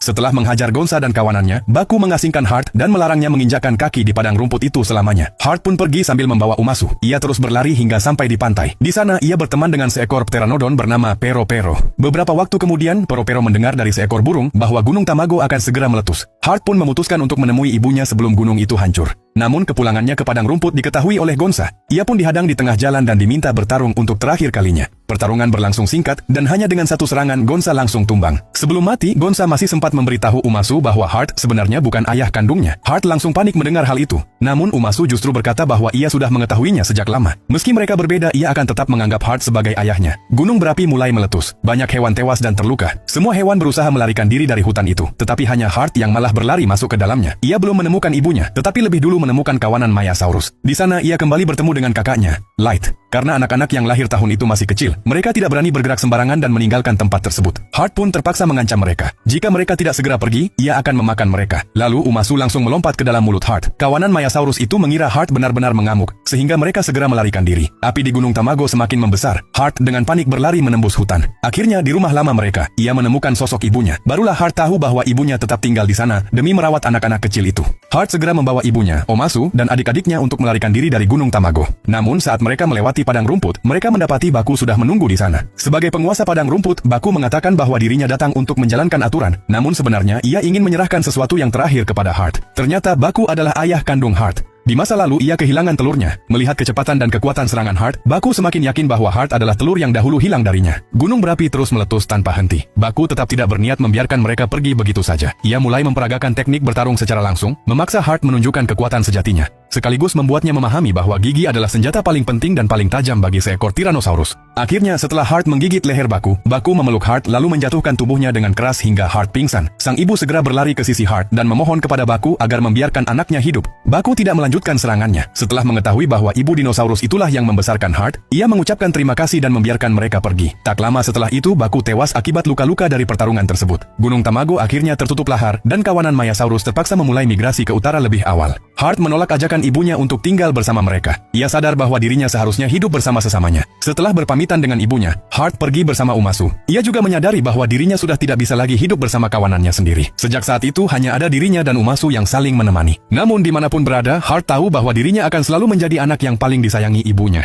Setelah menghajar Gonza dan kawanannya, Baku mengasingkan Heart dan melarangnya menginjakkan kaki di padang rumput itu selamanya. Heart pun pergi sambil membawa Umasu. Ia terus berlari hingga sampai di pantai. Di sana, ia berteman dengan seekor pteranodon bernama Pero-Pero. Beberapa waktu kemudian, Pero-Pero mendengar dari seekor burung bahwa Gunung Tamago akan segera meletus. Heart pun memutuskan untuk menemui ibunya sebelum gunung itu hancur. Namun kepulangannya ke padang rumput diketahui oleh Gonza. Ia pun dihadang di tengah jalan dan diminta bertarung untuk terakhir kalinya. Pertarungan berlangsung singkat dan hanya dengan satu serangan Gonza langsung tumbang. Sebelum mati, Gonza masih sempat memberitahu Umasu bahwa Heart sebenarnya bukan ayah kandungnya. Heart langsung panik mendengar hal itu. Namun Umasu justru berkata bahwa ia sudah mengetahuinya sejak lama. Meski mereka berbeda, ia akan tetap menganggap Heart sebagai ayahnya. Gunung berapi mulai meletus. Banyak hewan tewas dan terluka. Semua hewan berusaha melarikan diri dari hutan itu. Tetapi hanya Heart yang malah berlari masuk ke dalamnya. Ia belum menemukan ibunya, tetapi lebih dulu menemukan kawanan Mayasaurus. Di sana ia kembali bertemu dengan kakaknya, Light. Karena anak-anak yang lahir tahun itu masih kecil, mereka tidak berani bergerak sembarangan dan meninggalkan tempat tersebut. Heart pun terpaksa mengancam mereka. Jika mereka tidak segera pergi, ia akan memakan mereka. Lalu Umasu langsung melompat ke dalam mulut Heart. Kawanan Mayasaurus itu mengira Heart benar-benar mengamuk, sehingga mereka segera melarikan diri. Api di Gunung Tamago semakin membesar. Heart dengan panik berlari menembus hutan. Akhirnya di rumah lama mereka, ia menemukan sosok ibunya. Barulah Heart tahu bahwa ibunya tetap tinggal di sana demi merawat anak-anak kecil itu. Heart segera membawa ibunya, Umasu, dan adik-adiknya untuk melarikan diri dari Gunung Tamago. Namun saat mereka melewati padang rumput, mereka mendapati Baku sudah menunggu di sana. Sebagai penguasa padang rumput, Baku mengatakan bahwa dirinya datang untuk menjalankan aturan. Namun sebenarnya ia ingin menyerahkan sesuatu yang terakhir kepada Heart. Ternyata Baku adalah ayah kandung Heart. Di masa lalu ia kehilangan telurnya. Melihat kecepatan dan kekuatan serangan Heart, Baku semakin yakin bahwa Heart adalah telur yang dahulu hilang darinya. Gunung berapi terus meletus tanpa henti. Baku tetap tidak berniat membiarkan mereka pergi begitu saja. Ia mulai memperagakan teknik bertarung secara langsung, memaksa Heart menunjukkan kekuatan sejatinya. Sekaligus membuatnya memahami bahwa gigi adalah senjata paling penting dan paling tajam bagi seekor Tyrannosaurus. Akhirnya setelah Heart menggigit leher Baku, Baku memeluk Heart lalu menjatuhkan tubuhnya dengan keras hingga Heart pingsan. Sang ibu segera berlari ke sisi Heart dan memohon kepada Baku agar membiarkan anaknya hidup. Baku tidak melanjutkan serangannya. Setelah mengetahui bahwa ibu dinosaurus itulah yang membesarkan Heart, ia mengucapkan terima kasih dan membiarkan mereka pergi. Tak lama setelah itu Baku tewas akibat luka-luka dari pertarungan tersebut. Gunung Tamago akhirnya tertutup lahar dan kawanan Mayasaurus terpaksa memulai migrasi ke utara lebih awal. Heart menolak ajakan ibunya untuk tinggal bersama mereka. Ia sadar bahwa dirinya seharusnya hidup bersama sesamanya. Setelah berpamitan dengan ibunya, Heart pergi bersama Umasu. Ia juga menyadari bahwa dirinya sudah tidak bisa lagi hidup bersama kawanannya sendiri. Sejak saat itu hanya ada dirinya dan Umasu yang saling menemani. Namun dimanapun berada, Heart tahu bahwa dirinya akan selalu menjadi anak yang paling disayangi ibunya.